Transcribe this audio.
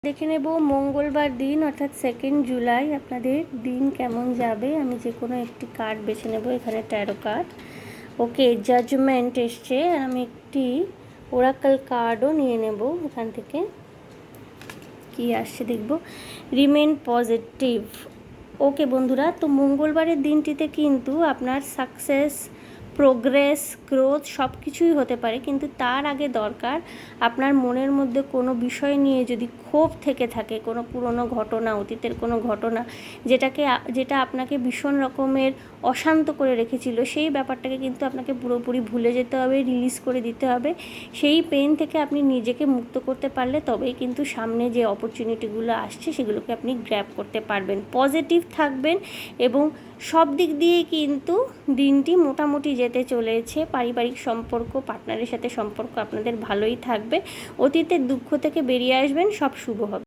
দেখে নেব মঙ্গলবার দিন অর্থাৎ 2 জুলাই আপনাদের দিন কেমন যাবে। আমি যে কোনো একটি কার্ড বেছে নেব। এখানে 13 কার্ড। ওকে, জাজমেন্ট এসছে। আমি একটি ওরাকল কার্ডও নিয়ে নেব এখান থেকে। কি আসছে দেখব। Remain positive. ওকে বন্ধুরা, তো মঙ্গলবারের দিনটিতে কিন্তু আপনার সাকসেস, প্রোগ্রেস, গ্রোথ সব কিছুই হতে পারে, কিন্তু তার আগে দরকার আপনার মনের মধ্যে কোনো বিষয় নিয়ে যদি ক্ষোভ থেকে থাকে, কোনো পুরনো ঘটনা, অতীতের কোনো ঘটনা যেটা আপনাকে ভীষণ রকমের অশান্ত করে রেখেছিল, সেই ব্যাপারটাকে কিন্তু আপনাকে পুরোপুরি ভুলে যেতে হবে, রিলিজ করে দিতে হবে। সেই পেন থেকে আপনি নিজেকে মুক্ত করতে পারলে তবেই কিন্তু সামনে যে অপরচুনিটিগুলো আসছে সেগুলোকে আপনি গ্র্যাব করতে পারবেন। পজিটিভ থাকবেন এবং সব দিক দিয়েই কিন্তু দিনটি মোটামুটি যেতে চলেছে। পারিবারিক সম্পর্ক, পার্টনারের সাথে সম্পর্ক আপনাদের ভালোই থাকবে। অতীতের দুঃখ থেকে বেরিয়ে আসবেন, সব শুভ হবে।